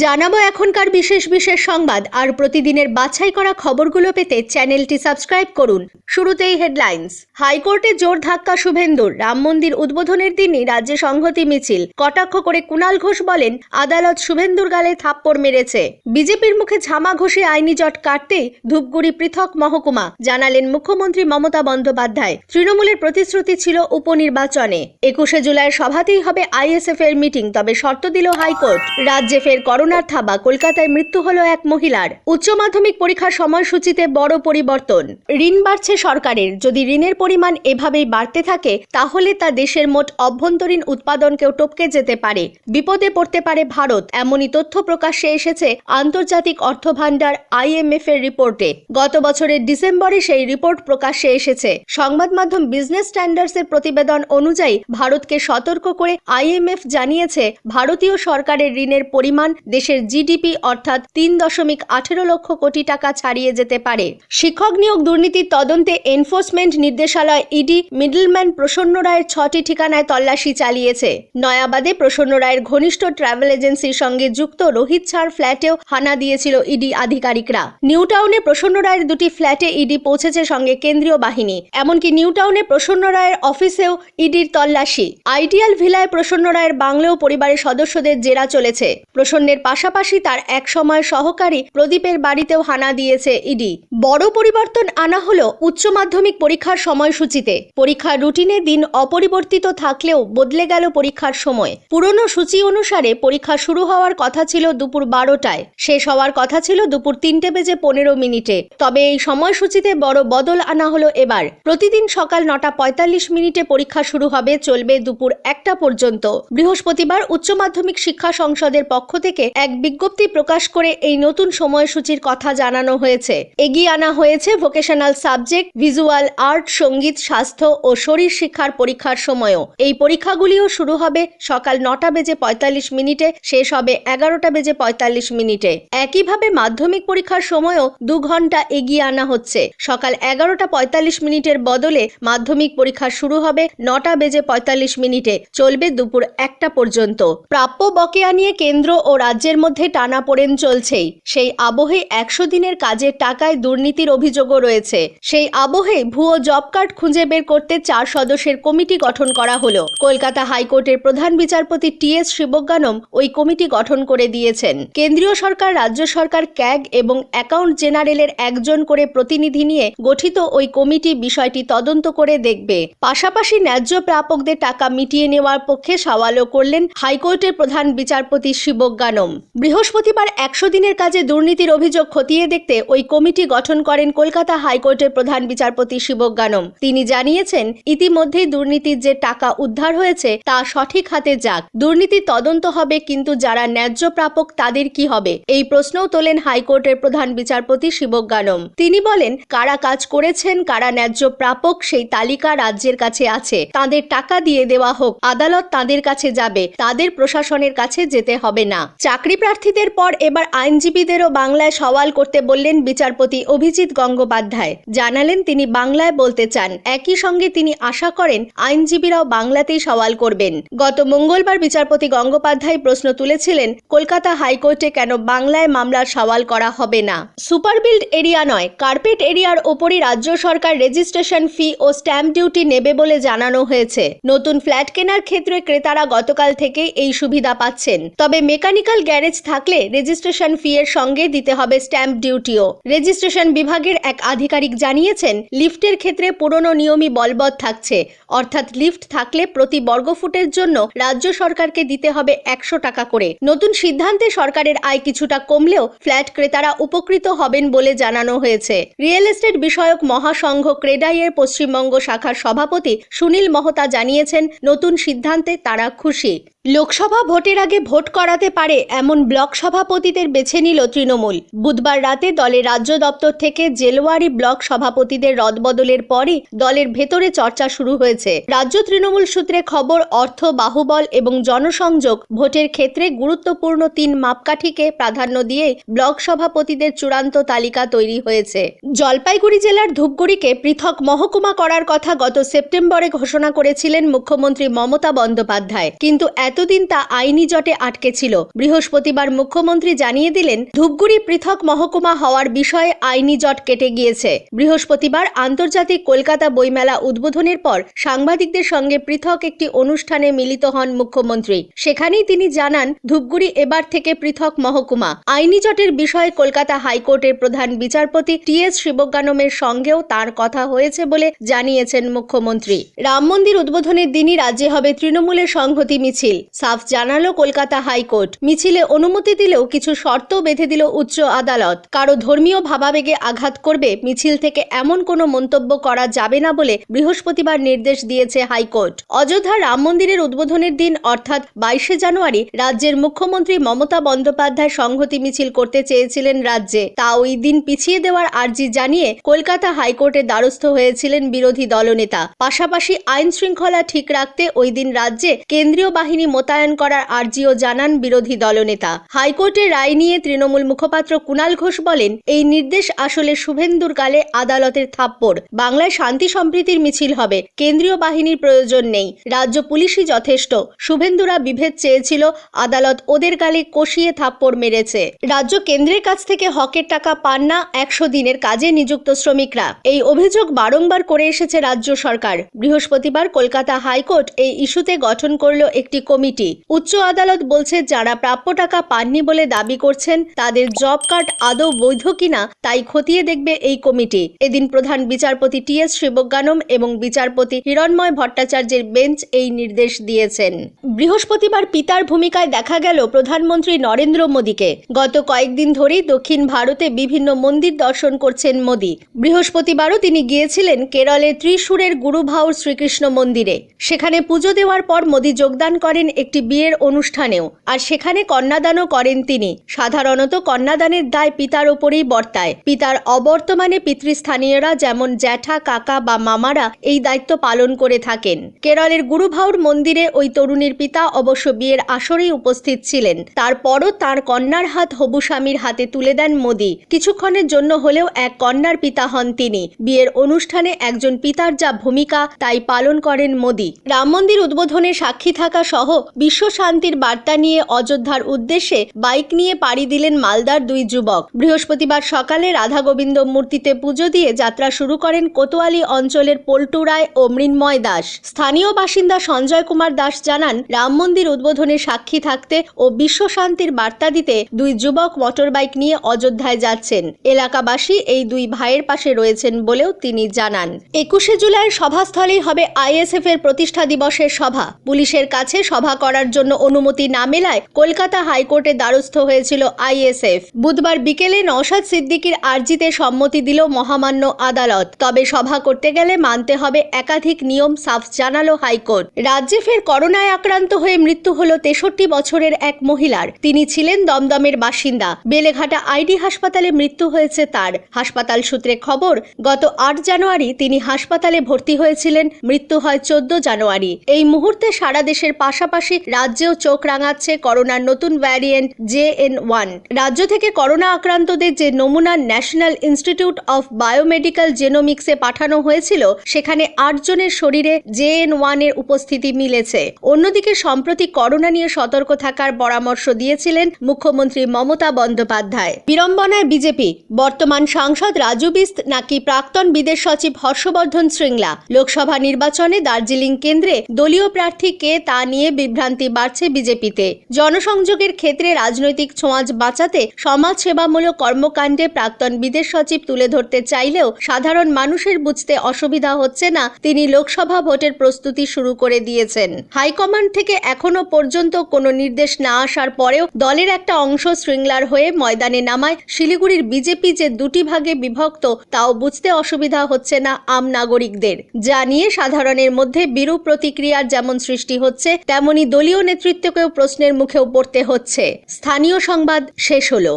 জানাবো এখনকার বিশেষ বিশেষ সংবাদ আর প্রতিদিনের বাছাই করা খবরগুলো পেতে চ্যানেলটি সাবস্ক্রাইব করুন। শুরুতেই হেডলাইন্স। হাইকোর্টে জোর ধাক্কা শুভেন্দুর। রাম মন্দির উদ্বোধনের দিনই রাজ্যে সংহতি মিছিল। কটাক্ষ করে কুণাল ঘোষ বলেন, আদালত শুভেন্দুর গালে থাপ্পড় মেরেছে। বিজেপির মুখে ঝামা ঘষে আইনি জট কাটতে ধূপগুড়ি পৃথক মহকুমা, জানালেন মুখ্যমন্ত্রী মমতা বন্দ্যোপাধ্যায়। তৃণমূলের প্রতিশ্রুতি ছিল উপনির্বাচনে 21শে জুলাইয়ের সভাতেই হবে আইএসএফ এর মিটিং, তবে শর্ত দিল হাইকোর্ট। রাজ্যে ফের করোনার থাবা। কলকাতায় মৃত্যু হলো এক মহিলার। উচ্চ মাধ্যমিক পরীক্ষার সময়সূচিতে বড় পরিবর্তন। ঋণ বাড়ছে সরকারের। যদি ঋণের পরিমাণ এভাবেই বাড়তে থাকে তাহলে তা দেশের মোট অভ্যন্তরীণ উৎপাদনকেও টপকে যেতে পারে। বিপদে পড়তে পারে ভারত, এমনই তথ্য প্রকাশ্যে এসেছে আন্তর্জাতিক অর্থভান্ডার IMF এর রিপোর্টে। গত বছরের ডিসেম্বরে সেই রিপোর্ট প্রকাশ্যে এসেছে। সংবাদ মাধ্যম বিজনেস স্ট্যান্ডার্ডস এর প্রতিবেদন অনুযায়ী ভারতকে সতর্ক করে IMF জানিয়েছে, ভারতীয় সরকারের ঋণের পরিমাণ দেশের জিডিপি অর্থাৎ 3.18 লক্ষ কোটি টাকা ছাড়িয়ে যেতে পারে। শিক্ষক নিয়োগ দুর্নীতির তদন্তে এনফোর্সমেন্ট নির্দেশালয় ইডি মিডলম্যান প্রসন্ন রায়ের 6টি ঠিকানায় তল্লাশি চালিয়েছে। নয়াবাদে প্রসন্ন রায়ের ঘনিষ্ঠ ট্রাভেল এজেন্সির সঙ্গে যুক্ত রোহিত ছাড় ফ্ল্যাটেও হানা দিয়েছিল ইডি আধিকারিকরা। নিউ টাউনে প্রসন্ন রায়ের 2টি ফ্ল্যাটে ইডি পৌঁছেছে, সঙ্গে কেন্দ্রীয় বাহিনী। এমনকি নিউ টাউনে প্রসন্ন রায়ের অফিসেও ইডির তল্লাশি। আইডিয়াল ভিলায় প্রসন্ন রায়ের বাংলোও পরিবারের সদস্যদের জেরা চলেছে। প্রসন্নের পাশাপাশি তার এক সময় সহকারী প্রদীপের বাড়িতেও হানা দিয়েছে ইডি। বড় পরিবর্তন আনা হলো উচ্চ মাধ্যমিক পরীক্ষার সময়সূচিতে। পরীক্ষার রুটিনে দিন অপরিবর্তিত থাকলেও বদলে গেল পরীক্ষার সময়। পুরনো সূচি অনুসারে পরীক্ষা শুরু হওয়ার কথা ছিল দুপুর 12টায়, শেষ হওয়ার কথা ছিল দুপুর 3:15 তবে এই সময়সূচিতে বড় বদল আনা হলো এবার। প্রতিদিন সকাল 9:45 পরীক্ষা শুরু হবে, চলবে দুপুর 1টা পর্যন্ত। বৃহস্পতিবার উচ্চ মাধ্যমিক শিক্ষা সংসদের পক্ষ থেকে এক বিজ্ঞপ্তি প্রকাশ করে এই নতুন সময়সূচির কথা জানানো হয়েছে। এগিয়ে আনা হয়েছে ভোকেশনাল সাবজেক্ট, ভিজুয়াল আর্ট, সঙ্গীত, স্বাস্থ্য ও শরীর শিক্ষার পরীক্ষার সময়ও। এই পরীক্ষাগুলিও শুরু হবে সকাল 9:45, শেষ হবে 11:45। একইভাবে মাধ্যমিক পরীক্ষার সময়ও 2 ঘন্টা এগিয়ে আনা হচ্ছে। সকাল 11:45 বদলে মাধ্যমিক পরীক্ষা শুরু হবে 9:45, চলবে দুপুর 1টা পর্যন্ত। প্রাপ্য বকেয়া নিয়ে কেন্দ্র ও রাজ্যের মধ্যে টানাপোড়েন চলছেই। সেই আবহে 100 দিনের কাজের টাকায় দুর্নীতির অভিযোগও রয়েছে। সেই আবহে ভুয়ো জব কার্ড খুঁজে বের করতে 4 সদস্যের কমিটি গঠন করা হলো। কলকাতা হাইকোর্টের প্রধান বিচারপতি TS শিবজ্ঞানম ওই কমিটি গঠন করে দিয়েছেন। কেন্দ্রীয় সরকার, রাজ্য সরকার, ক্যাগ এবং অ্যাকাউন্ট জেনারেলের একজন করে প্রতিনিধি নিয়ে গঠিত ওই কমিটি বিষয়টি তদন্ত করে দেখবে। পাশাপাশি ন্যায্য প্রাপকদের টাকা মিটিয়ে নেওয়ার পক্ষে সওয়ালও করলেন হাইকোর্টের প্রধান বিচারপতি শিবজ্ঞানম। বৃহস্পতিবার 100 দিনের কাজে দুর্নীতির অভিযোগ খতিয়ে দেখতে ওই কমিটি গঠন করেন কলকাতা হাইকোর্টের প্রধান বিচারপতি শিবজ্ঞানম। তিনি জানিয়েছেন, ইতিমধ্যেই দুর্নীতির যে টাকা উদ্ধার হয়েছে তা সঠিক হাতে যাক। দুর্নীতি তদন্ত হবে, কিন্তু যারা ন্যায্য প্রাপক তাদের কি হবে, এই প্রশ্নও তোলেন হাইকোর্টের প্রধান বিচারপতি শিবজ্ঞানম। তিনি বলেন, কারা কাজ করেছেন, কারা ন্যায্য প্রাপক সেই তালিকা রাজ্যের কাছে আছে। তাদের টাকা দিয়ে দেওয়া হোক, আদালত তাদের কাছে যাবে, তাদের প্রশাসনের কাছে যেতে হবে না। চাকরি প্রার্থীদের পর এবার আইনজীবীদেরও বাংলায় সওয়াল করতে বললেন বিচারপতি অভিজিৎ গঙ্গোপাধ্যায়। জানালেন তিনি বাংলায় বলতে চান। একই সঙ্গে তিনি আশা করেন আইনজীবীরাও বাংলাতেই সওয়াল করবেন। গত মঙ্গলবার বিচারপতি গঙ্গোপাধ্যায় প্রশ্ন তুলেছিলেন, কলকাতা হাইকোর্টে কেন বাংলায় মামলার সওয়াল করা হবে না। সুপারবিল্ড এরিয়া নয়, কার্পেট এরিয়ার ওপরই রাজ্য সরকার রেজিস্ট্রেশন ফি ও স্ট্যাম্প ডিউটি নেবে বলে জানানো হয়েছে। নতুন ফ্ল্যাট কেনার ক্ষেত্রে ক্রেতারা গতকাল থেকে এই সুবিধা পাচ্ছেন। তবে মেকানিক্যাল গ্যারেজ থাকলে রেজিস্ট্রেশন ফি এর সঙ্গে দিতে হবে স্ট্যাম্প ডিউটিও। রেজিস্ট্রেশন বিভাগের এক আধিকারিক জানিয়েছেন, লিফটের ক্ষেত্রে পুরনো নিয়মই বলবৎ থাকছে, অর্থাৎ লিফট থাকলে প্রতি বর্গফুটের জন্য রাজ্য সরকারকে দিতে হবে 100 টাকা করে। নতুন সিদ্ধান্তে সরকারের আয় কিছুটা কমলেও ফ্ল্যাট ক্রেতারা উপকৃত হবেন বলে জানানো হয়েছে। রিয়েল এস্টেট বিষয়ক মহাসংঘ ক্রেডাইয়ের পশ্চিমবঙ্গ শাখার সভাপতি সুনীল মহতা জানিয়েছেন, নতুন সিদ্ধান্তে তারা খুশি। লোকসভা ভোটের আগে ভোট করাতে পারে এমন ব্লক সভাপতিদের বেছে নিল তৃণমূল। বুধবার রাতে দলের রাজ্য দপ্তর থেকে জেলোয়ারি ব্লক সভাপতিদের রদবদলের পরই দলের ভেতরে চর্চা শুরু হয়েছে। রাজ্য তৃণমূল সূত্রে খবর, অর্থ, বাহুবল এবং জনসংযোগ ভোটের ক্ষেত্রে গুরুত্বপূর্ণ 3 মাপকাঠিকে প্রাধান্য দিয়ে ব্লক সভাপতিদের চূড়ান্ত তালিকা তৈরি হয়েছে। জলপাইগুড়ি জেলার ধূপগুড়িকে পৃথক মহকুমা করার কথা গত সেপ্টেম্বরে ঘোষণা করেছিলেন মুখ্যমন্ত্রী মমতা বন্দ্যোপাধ্যায়, কিন্তু এত এতদিন তা আইনি জটে আটকে ছিল। বৃহস্পতিবার মুখ্যমন্ত্রী জানিয়ে দিলেন, ধূপগুড়ি পৃথক মহকুমা হওয়ার বিষয়ে আইনি জট কেটে গিয়েছে। বৃহস্পতিবার আন্তর্জাতিক কলকাতা বইমেলা উদ্বোধনের পর সাংবাদিকদের সঙ্গে পৃথক একটি অনুষ্ঠানে মিলিত হন মুখ্যমন্ত্রী। সেখানেই তিনি জানান, ধূপগুড়ি এবার থেকে পৃথক মহকুমা। আইনি জটের বিষয়ে কলকাতা হাইকোর্টের প্রধান বিচারপতি টি.এস. শিবজ্ঞানমের সঙ্গেও তার কথা হয়েছে বলে জানিয়েছেন মুখ্যমন্ত্রী। রাম মন্দির উদ্বোধনের দিনই রাজ্যে হবে তৃণমূলের সংহতি মিছিল, সাফ জানালো কলকাতা হাইকোর্ট। মিছিলে অনুমতি দিলেও কিছু শর্ত বেঁধে দিল উচ্চ আদালত। কারো ধর্মীয় ভাবাবেগে আঘাত করবে মিছিল থেকে এমন কোনো মন্তব্য করা যাবে না বলে বৃহস্পতিবার নির্দেশ দিয়েছে হাইকোর্ট। অযোধ্যা রাম মন্দিরের উদ্বোধনের দিন অর্থাৎ 22শে জানুয়ারি রাজ্যের মুখ্যমন্ত্রী মমতা বন্দ্যোপাধ্যায় সংহতি মিছিল করতে চেয়েছিলেন রাজ্যে। তা ওই দিন পিছিয়ে দেওয়ার আর্জি জানিয়ে কলকাতা হাইকোর্টের দ্বারস্থ হয়েছিলেন বিরোধী দলনেতা। পাশাপাশি আইন শৃঙ্খলা ঠিক রাখতে ওই দিন রাজ্যে কেন্দ্রীয় বাহিনী মোতায়েন করার আর্জিও জানান বিরোধী দলনেতা। হাইকোর্টের রায় নিয়ে তৃণমূল মুখপাত্র কুণাল ঘোষ বলেন, এই নির্দেশ আসলে শুভেন্দুর গালে আদালতের থাপ্পড়। বাংলায় শান্তি সম্প্রীতির মিছিল হবে, কেন্দ্রীয় বাহিনীর প্রয়োজন নেই, রাজ্য পুলিশই যথেষ্ট। শুভেন্দুরা বিভেদ চেয়েছিল, আদালত ওদের গালে কষিয়ে থাপ্পড় মেরেছে। রাজ্য কেন্দ্রের কাছ থেকে হকের টাকা পান না 100 দিনের কাজে নিযুক্ত শ্রমিকরা। এই অভিযোগ বারংবার করে এসেছে রাজ্য সরকার। বৃহস্পতিবার কলকাতা হাইকোর্ট এই ইস্যুতে গঠন করল একটি কমিটি। উচ্চ আদালত বলছে, যারা প্রাপ্য টাকা পাননি বলে দাবি করছেন তাদের জব কার্ড আদৌ বৈধ কিনা তাই খতিয়ে দেখবে এই কমিটি। এদিন প্রধান বিচারপতি টি.এস. শিবজ্ঞানম এবং বিচারপতি হিরণময় ভট্টাচার্যের বেঞ্চ এই নির্দেশ দিয়েছেন। বৃহস্পতিবার পিতার ভূমিকায় দেখা গেল প্রধানমন্ত্রী নরেন্দ্র মোদীকে। গত কয়েকদিন ধরেই দক্ষিণ ভারতে বিভিন্ন মন্দির দর্শন করছেন মোদী। বৃহস্পতিবারও তিনি গিয়েছিলেন কেরলের ত্রিশূরের গুরুভাউর শ্রীকৃষ্ণ মন্দিরে। সেখানে পুজো দেওয়ার পর মোদী যোগদান করেন একটি বিয়ের অনুষ্ঠানেও, আর সেখানে কন্যাদানও করেন তিনি। সাধারণত কন্যাদানের দায় পিতার ওপরেই বর্তায়। পিতার অবর্তমানে পিতৃস্থানীয়রা যেমন জ্যাঠা, কাকা বা মামারা এই দায়িত্ব পালন করে থাকেন। কেরলের গুরুভাউর মন্দিরে ওই তরুণীর পিতা অবশ্য বিয়ের আসরেই উপস্থিত ছিলেন। তারপরও তার কন্যার হাত হবু স্বামীর হাতে তুলে দেন মোদী। কিছুক্ষণের জন্য হলেও এক কন্যার পিতা হন তিনি। বিয়ের অনুষ্ঠানে একজন পিতার যা ভূমিকা তাই পালন করেন মোদী। রাম মন্দির উদ্বোধনে সাক্ষী থাকা সহ বিশ্ব শান্তির বার্তা নিয়ে অযোধ্যার উদ্দেশ্যে বাইক নিয়ে পাড়ি দিলেন মালদার দুই যুবক। বৃহস্পতিবার সকালে রাধা গোবিন্দ মূর্তিতে পুজো দিয়ে যাত্রা শুরু করেন কোতোয়ালি অঞ্চলের পল্টু রায় ও মৃন্ময় দাস। স্থানীয় বাসিন্দা সঞ্জয় কুমার দাস জানান, রাম মন্দির উদ্বোধনে সাক্ষী থাকতে ও বিশ্ব শান্তির বার্তা দিতে দুই যুবক মোটরবাইক নিয়ে অযোধ্যায় যাচ্ছেন। এলাকাবাসী এই দুই ভাইয়ের পাশে রয়েছেন বলেও তিনি জানান। 21শে জুলাই সভাস্থলেই হবে আইএসএফ এর প্রতিষ্ঠা দিবসের সভা। পুলিশের কাছে সভা করার জন্য অনুমতি না মেলায় কলকাতা হাইকোর্টের দ্বারস্থ হয়েছিল আইএসএফ। বুধবার বিকেলে নওশাদ সিদ্দিকীর আর্জিতে সম্মতি দিল মহামান্য আদালত। তবে সভা করতে গেলে মানতে হবে একাধিক নিয়ম, সাফ জানালো হাইকোর্ট। রাজ্যে ফের করোনায় আক্রান্ত হয়ে মৃত্যু হলো 63 বছরের এক মহিলার। তিনি ছিলেন দমদমের বাসিন্দা। বেলেঘাটা আইডি হাসপাতালে মৃত্যু হয়েছে তার। হাসপাতাল সূত্রে খবর, গত 8 জানুয়ারি তিনি হাসপাতালে ভর্তি হয়েছিলেন। মৃত্যু হয় 14 জানুয়ারি। এই মুহূর্তে সারা দেশের পাশাপাশি রাজ্যেও চোখ রাঙাচ্ছে করোনার নতুন ভ্যারিয়েন্ট JN1। রাজ্য থেকে করোনা আক্রান্তদের যে নমুনা ন্যাশনাল ইনস্টিটিউট অফ বায়োমেডিক্যাল জেনোমিক্সে পাঠানো হয়েছিল, সেখানে 8 জনের শরীরে JN1 এর উপস্থিতি মিলেছে। অন্যদিকে সম্প্রতি করোনা নিয়ে সতর্ক থাকার পরামর্শ দিয়েছিলেন মুখ্যমন্ত্রী মমতা বন্দ্যোপাধ্যায়। বিড়ম্বনায় বিজেপি, বর্তমান সাংসদ রাজু বিস্ত নাকি প্রাক্তন বিদেশ সচিব হর্ষবর্ধন শৃঙ্গলা। লোকসভা নির্বাচনে দার্জিলিং কেন্দ্রে দলীয় প্রার্থী কে তা নিয়ে বিভ্রান্তি বাড়ছে বিজেপিতে। জনসংযোগের ক্ষেত্রে রাজনৈতিক ছোঁয়াচ বাঁচাতে সমাজসেবামূলক কর্মকাণ্ডে প্রাক্তন বিদেশ সচিব তুলে ধরতে চাইলেও সাধারণ মানুষের বুঝতে অসুবিধা হচ্ছে না তিনি লোকসভা ভোটের প্রস্তুতি শুরু করে দিয়েছেন। হাইকমান্ড থেকে এখনো পর্যন্ত কোনো নির্দেশ না আসার পরেও দলের একটা অংশ শৃঙ্গলার হয়ে ময়দানে নামায় শিলিগুড়ির বিজেপি যে দুটি ভাগে বিভক্ত তাও বুঝতে অসুবিধা হচ্ছে না আম নাগরিকদের। যা নিয়ে সাধারণের মধ্যে বিরূপ প্রতিক্রিয়ার যেমন সৃষ্টি হচ্ছে, তেমনি দলীয় নেতৃত্বকেও প্রশ্নের মুখেও পড়তে হচ্ছে। স্থানীয় সংবাদ শেষ হলো।